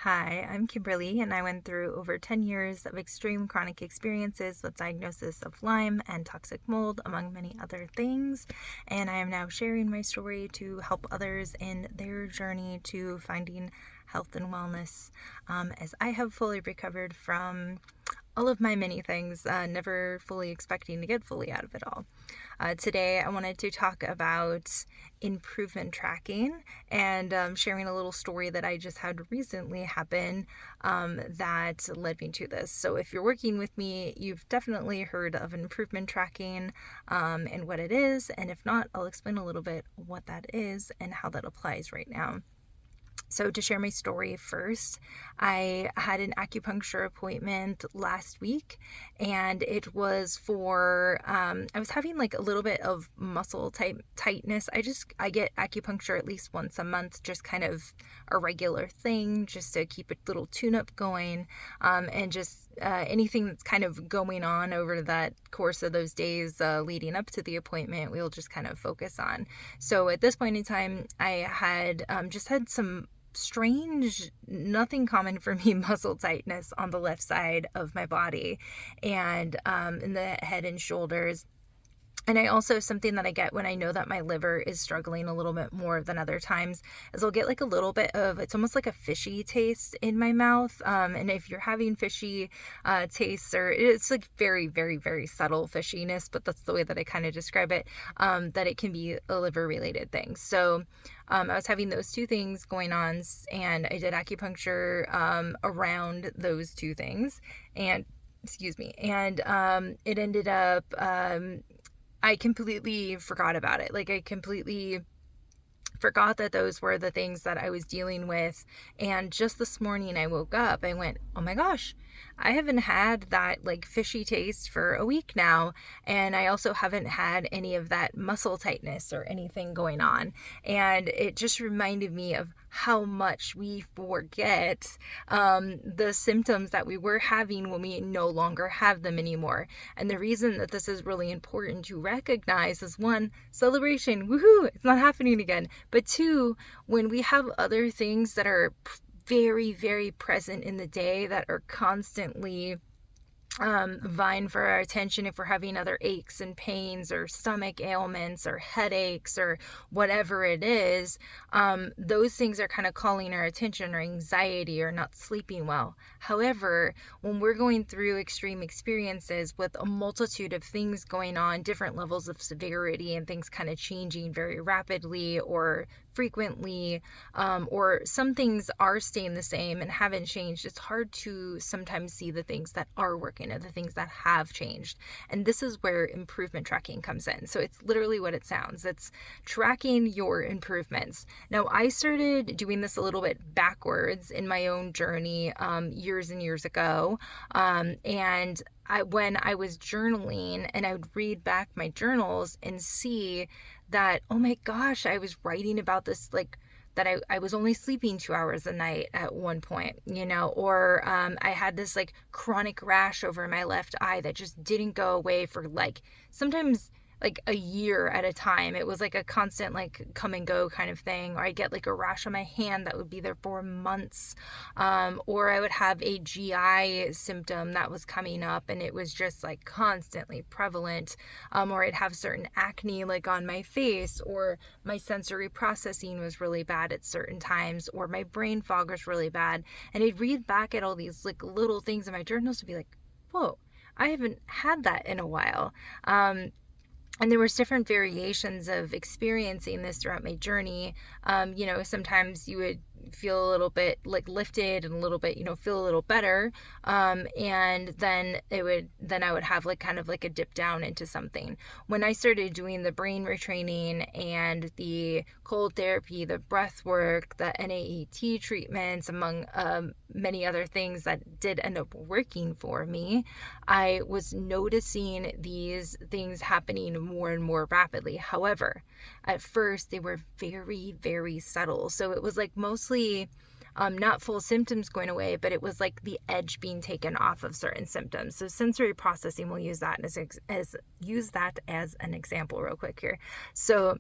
Hi, I'm Kimberly, and I went through over 10 years of extreme chronic experiences with diagnosis of Lyme and toxic mold, among many other things. And I am now sharing my story to help others in their journey to finding health and wellness, as I have fully recovered from all of my many things, never fully expecting to get fully out of it all. Today, I wanted to talk about improvement tracking and sharing a little story that I just had recently happen that led me to this. So, if you're working with me, you've definitely heard of improvement tracking and what it is. And if not, I'll explain a little bit what that is and how that applies right now. So, to share my story first, I had an acupuncture appointment last week, and it was for, I was having like a little bit of muscle tightness. I get acupuncture at least once a month, just kind of a regular thing, just to keep a little tune up going, and just anything that's kind of going on over that course of those days leading up to the appointment, we'll just kind of focus on. So, at this point in time, I had just had some strange, nothing common for me, muscle tightness on the left side of my body and in the head and shoulders. And I also, something that I get when I know that my liver is struggling a little bit more than other times is I'll get like a little bit of, it's almost like a fishy taste in my mouth. And if you're having fishy tastes, or it's like very, very, very subtle fishiness, but that's the way that I kind of describe it, that it can be a liver related thing. So I was having those two things going on, and I did acupuncture around those two things. And excuse me. And it ended up, I completely forgot about it. Like, I completely forgot that those were the things that I was dealing with. And just this morning I woke up, I went, oh my gosh, I haven't had that like fishy taste for a week now. And I also haven't had any of that muscle tightness or anything going on. And it just reminded me of how much we forget the symptoms that we were having when we no longer have them anymore. And the reason that this is really important to recognize is, one, celebration, woohoo, it's not happening again. But two, when we have other things that are very, very present in the day that are constantly vying for our attention, if we're having other aches and pains or stomach ailments or headaches or whatever it is, those things are kind of calling our attention, or anxiety, or not sleeping well. However, when we're going through extreme experiences with a multitude of things going on, different levels of severity, and things kind of changing very rapidly or frequently, or some things are staying the same and haven't changed, it's hard to sometimes see the things that are working and the things that have changed. And this is where improvement tracking comes in. So it's literally what it sounds. It's tracking your improvements. Now, I started doing this a little bit backwards in my own journey years and years ago. And when I was journaling, and I would read back my journals and see that, oh my gosh, I was writing about this, like, that I was only sleeping 2 hours a night at one point, or I had this like chronic rash over my left eye that just didn't go away for like sometimes like a year at a time. It was like a constant like come and go kind of thing. Or I'd get like a rash on my hand that would be there for months. Or I would have a GI symptom that was coming up, and it was just like constantly prevalent. Or I'd have certain acne like on my face, or my sensory processing was really bad at certain times, or my brain fog was really bad. And I'd read back at all these like little things in my journals to be like, whoa, I haven't had that in a while. And there was different variations of experiencing this throughout my journey. Sometimes you would feel a little bit like lifted and a little bit, feel a little better. And then I would have like kind of like a dip down into something. When I started doing the brain retraining and the cold therapy, the breath work, the NAET treatments, among many other things that did end up working for me, I was noticing these things happening more and more rapidly. However, at first they were very, very subtle. So it was like mostly not full symptoms going away, but it was like the edge being taken off of certain symptoms. So sensory processing, we'll use that as an example real quick here. So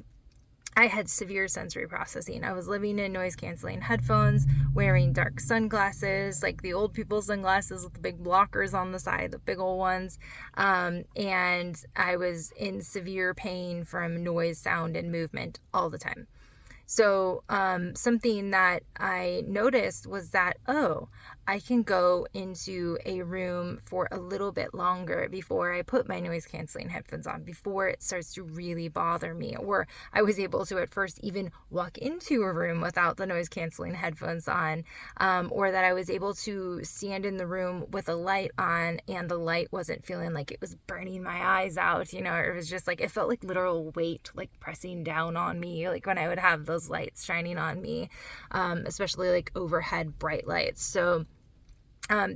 I had severe sensory processing. I was living in noise canceling headphones, wearing dark sunglasses, like the old people sunglasses with the big blockers on the side, the big old ones. And I was in severe pain from noise, sound, and movement all the time. So something that I noticed was that, oh, I can go into a room for a little bit longer before I put my noise canceling headphones on, before it starts to really bother me. Or I was able to at first even walk into a room without the noise canceling headphones on, or that I was able to stand in the room with a light on and the light wasn't feeling like it was burning my eyes out. You know, it was just like, it felt like literal weight like pressing down on me, like when I would have those lights shining on me, especially like overhead bright lights. So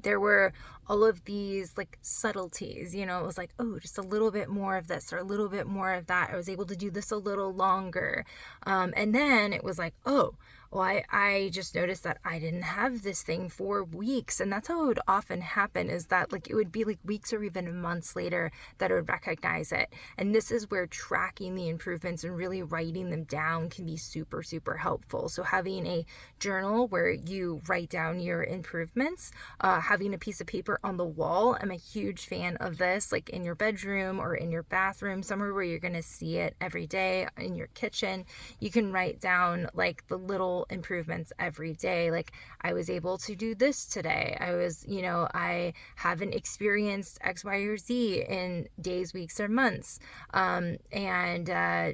there were all of these like subtleties, you know, it was like, oh, just a little bit more of this or a little bit more of that. I was able to do this a little longer. And then it was like, oh, well, I just noticed that I didn't have this thing for weeks. And that's how it would often happen, is that like it would be like weeks or even months later that I would recognize it. And this is where tracking the improvements and really writing them down can be super, super helpful. So having a journal where you write down your improvements, having a piece of paper on the wall. I'm a huge fan of this, like in your bedroom or in your bathroom, somewhere where you're going to see it every day. In your kitchen, you can write down like the little improvements every day. Like, I was able to do this today. I haven't experienced X, Y, or Z in days, weeks, or months.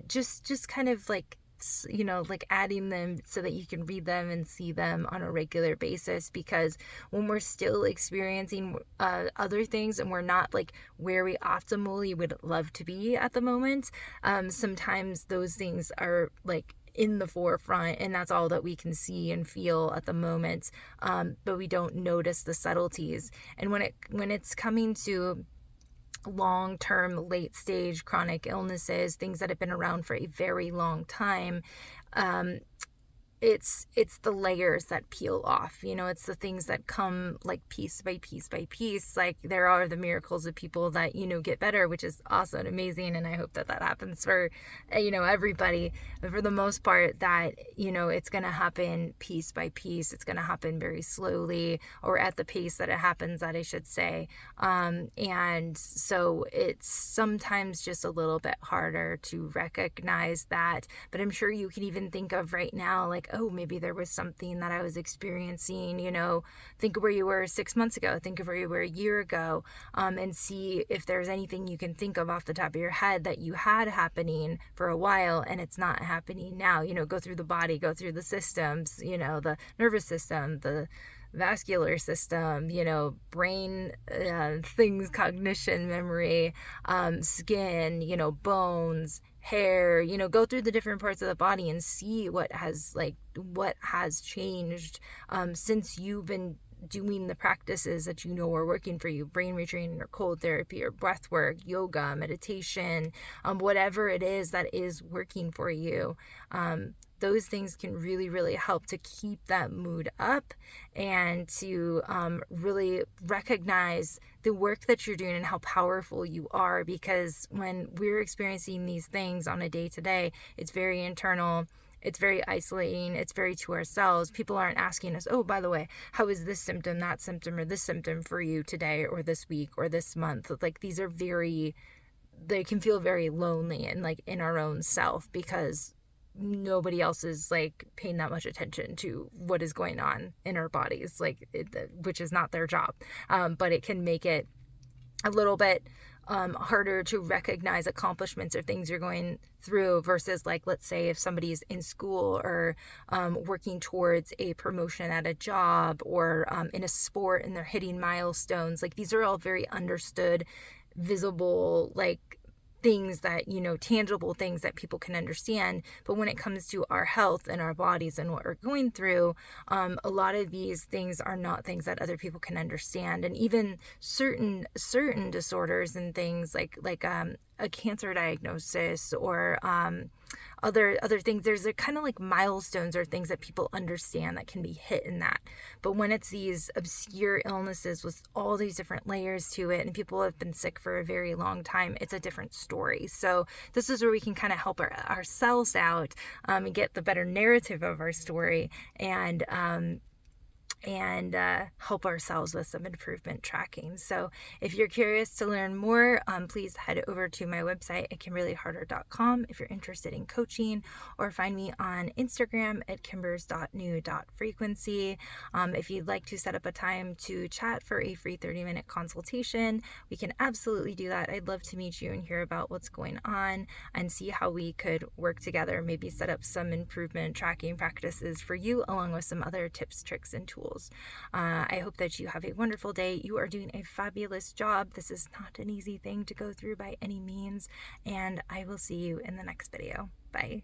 Just kind of like, like adding them so that you can read them and see them on a regular basis. Because when we're still experiencing other things and we're not like where we optimally would love to be at the moment, sometimes those things are like in the forefront, and that's all that we can see and feel at the moment, but we don't notice the subtleties. And when it's coming to long-term, late-stage chronic illnesses, things that have been around for a very long time, it's the layers that peel off. It's the things that come like piece by piece by piece. Like, there are the miracles of people that get better, which is awesome and amazing, and I hope that happens for everybody. But for the most part, that it's going to happen piece by piece. It's going to happen very slowly, or at the pace that it happens at, I should say. And so it's sometimes just a little bit harder to recognize that. But I'm sure you can even think of right now, like, oh, maybe there was something that I was experiencing. Think of where you were 6 months ago, think of where you were a year ago, and see if there's anything you can think of off the top of your head that you had happening for a while and it's not happening now. Go through the body, go through the systems, the nervous system, the vascular system, brain things, cognition, memory, skin, bones, hair, go through the different parts of the body and see what has changed since you've been doing the practices that are working for you: brain retraining, or cold therapy, or breath work, yoga, meditation, whatever it is that is working for you. Those things can really, really help to keep that mood up and to really recognize the work that you're doing and how powerful you are. Because when we're experiencing these things on a day-to-day, it's very internal. It's very isolating. It's very to ourselves. People aren't asking us, oh, by the way, how is this symptom, that symptom, or this symptom for you today, or this week, or this month? Like, these are they can feel very lonely and like in our own self, because nobody else is like paying that much attention to what is going on in our bodies, which is not their job. But it can make it a little bit harder to recognize accomplishments or things you're going through, versus like, let's say if somebody's in school or working towards a promotion at a job, or in a sport and they're hitting milestones. Like, these are all very understood, visible, like things that, tangible things that people can understand. But when it comes to our health and our bodies and what we're going through, a lot of these things are not things that other people can understand. And even certain disorders and things like a cancer diagnosis or other things. There's a kind of like milestones or things that people understand that can be hit in that. But when it's these obscure illnesses with all these different layers to it, and people have been sick for a very long time, it's a different story. So this is where we can kind of help ourselves out and get the better narrative of our story, and help ourselves with some improvement tracking. So if you're curious to learn more, please head over to my website at kimberlyharder.com if you're interested in coaching, or find me on Instagram at kimbers.new.frequency. If you'd like to set up a time to chat for a free 30-minute consultation, we can absolutely do that. I'd love to meet you and hear about what's going on and see how we could work together, maybe set up some improvement tracking practices for you, along with some other tips, tricks, and tools. I hope that you have a wonderful day. You are doing a fabulous job. This is not an easy thing to go through by any means, and I will see you in the next video. Bye.